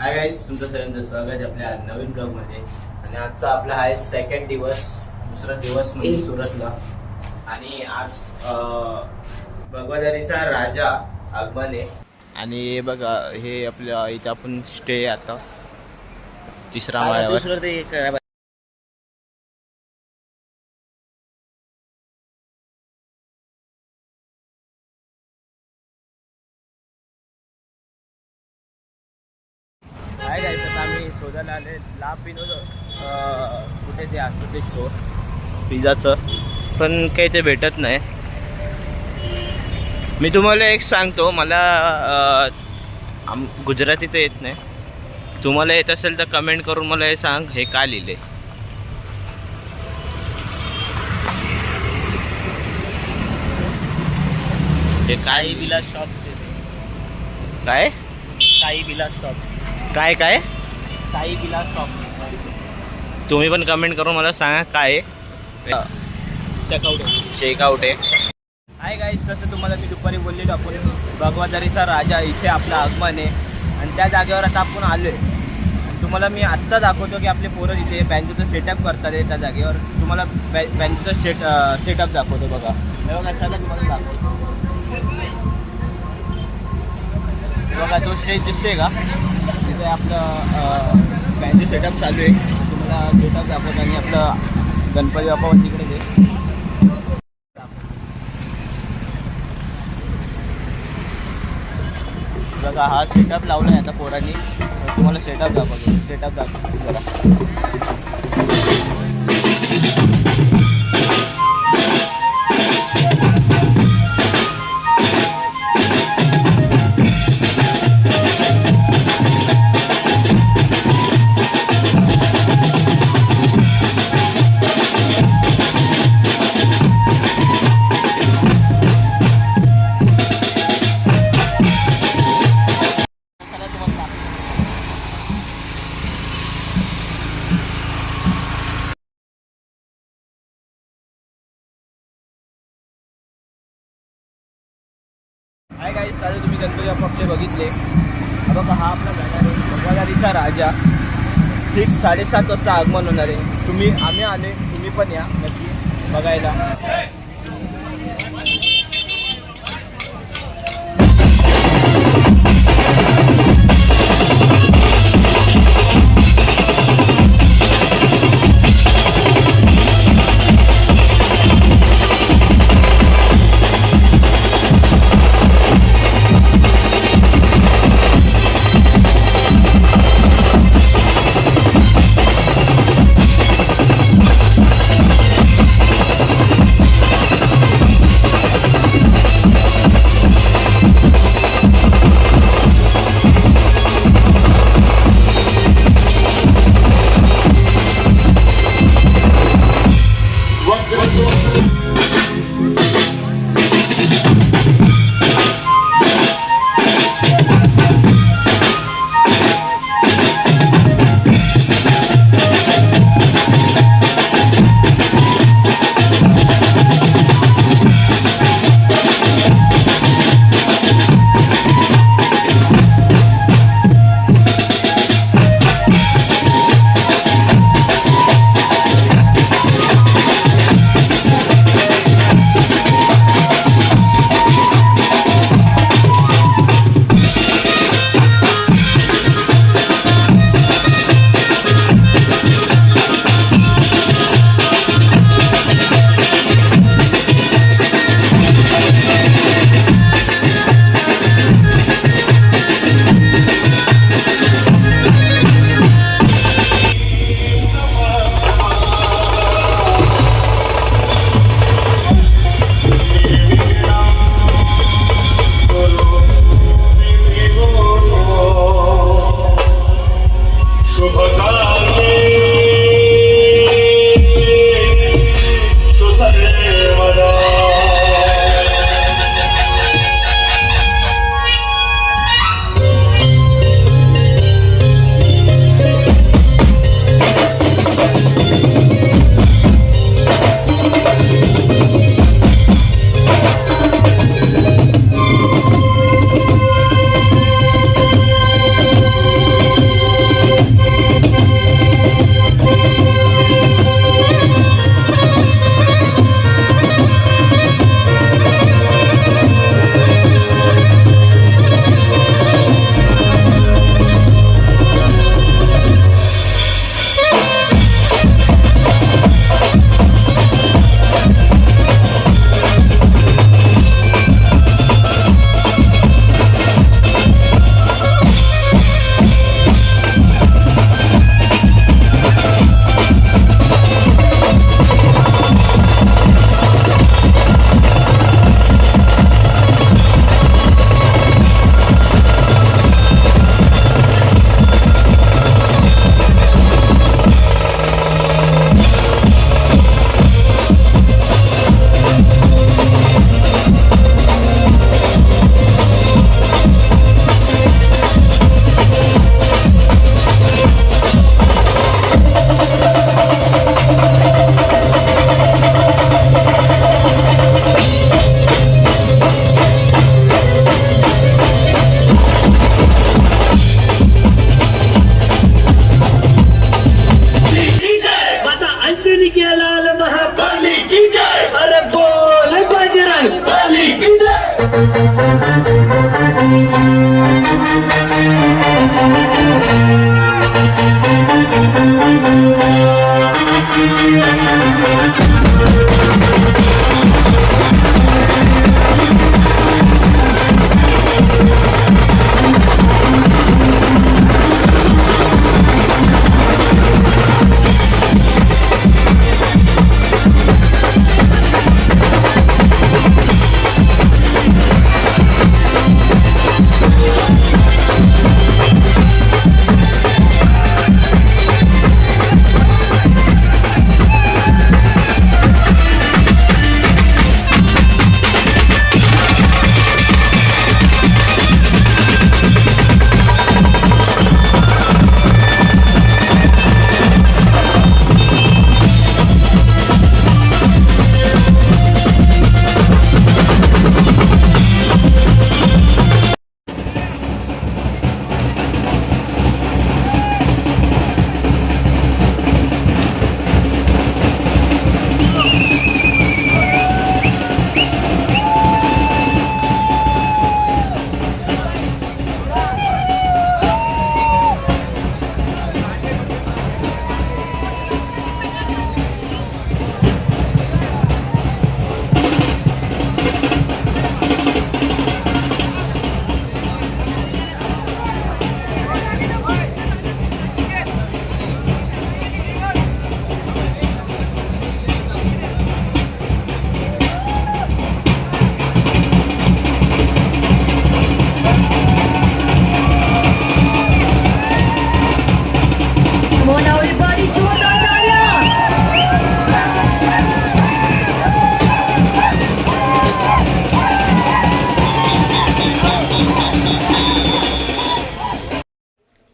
Hi guys, तुमचं सगळ्यांचं स्वागत आहे आपल्या नवीन ब्लॉगमध्ये. आणि आजचा आपला आहे सेकंड दिवस, दुसरा दिवस म्हणजे सुरतला. आणि आज भगवादारीचा राजा आगमन आहे. आणि बघा हे आपल्या इथं आपण स्टे आता तिसरा माळ्यावर. काय जायचं आम्ही शोधायला आले ला पिनो कुठे ते असतं ते स्टोर पिझ्झाचं, पण काही ते भेटत नाही. मी तुम्हाला एक सांगतो, मला गुजराती तर येत नाही. तुम्हाला येत असेल तर कमेंट करून मला हे सांग, हे का लिहिले. हे साई विलास शॉप्स काय साई विलास शॉप्स काय काय साई विलास शॉप्स. तुम्ही पण कमेंट करून मला सांगा काय चेकआउट आहे. हाय गाईस, जसं तुम्हाला मी दुपारी बोललेलो, आपण भगवादारीचा राजा इथे आपलं आगमन आहे. आणि त्या जागेवर आता आपण आलो आहे. तुम्हाला मी आत्ता दाखवतो की आपले पोरं इथे बँजोचं सेटअप करतात आहे. त्या जागेवर तुम्हाला बँजोचं सेटअप दाखवतो. बघा हे बघा, चला तुम्हाला दाखवतो. बघा तो स्टेज दिसतोय का, तिथे आपलं बँजो सेटअप चालू आहे. तुम्हाला सेटअप दाखवतो. आणि आपलं गणपती बाप्पा पण तिकडे दे. बघा हा सेटअप लावला आहे आता पोरांनी. तुम्हाला सेटअप दाखवतो जरा. हाय गाईस, आता तुम्ही गणपती बाप्पाचे बघितले. बघा हा आपला जाणार आहे भगवादारीचा राजा. ठीक 7:30 वाजता आगमन होणार आहे. आम्ही आले, तुम्ही पण या नक्की बघायला.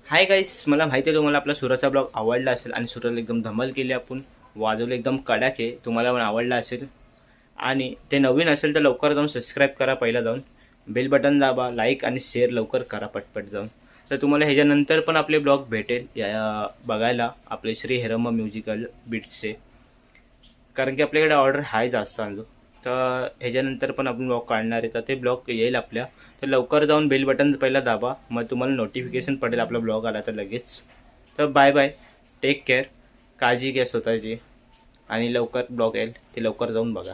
हाय गाईस, मला माहिती आहे तुम्हाला आपला सुरतचा ब्लॉग आवडला असेल आणि सुरतला एकदम धमाल केली आपण, वाजवलं एकदम कडक आहे, तुम्हाला पण आवडला असेल. आणि ते नवीन असेल तर लवकर जाऊन सबस्क्राईब करा, पहिला जाऊन बेल बटन दाबा, लाईक आणि शेअर लवकर करा पटपट जाऊन. तर तुम्हाला ह्याच्यानंतर पण आपले ब्लॉग भेटेल या बघायला, आपले श्री हेरम म्युझिकल बीट्सचे, कारण की आपल्याकडे ऑर्डर हाय जास्त आणलो. तर ह्याच्यानंतर पण आपण ब्लॉग काढणार आहे, तर ते ब्लॉग येईल आपल्या. तर लवकर जाऊन बेल बटन पहिला दाबा, मग तुम्हाला नोटिफिकेशन पडेल आपला ब्लॉग आला तर लगेच. तर बाय बाय, टेक केअर, काळजी घ्या स्वतःची, आणि लवकर ब्लॉग येईल ते लवकर जाऊन बघा.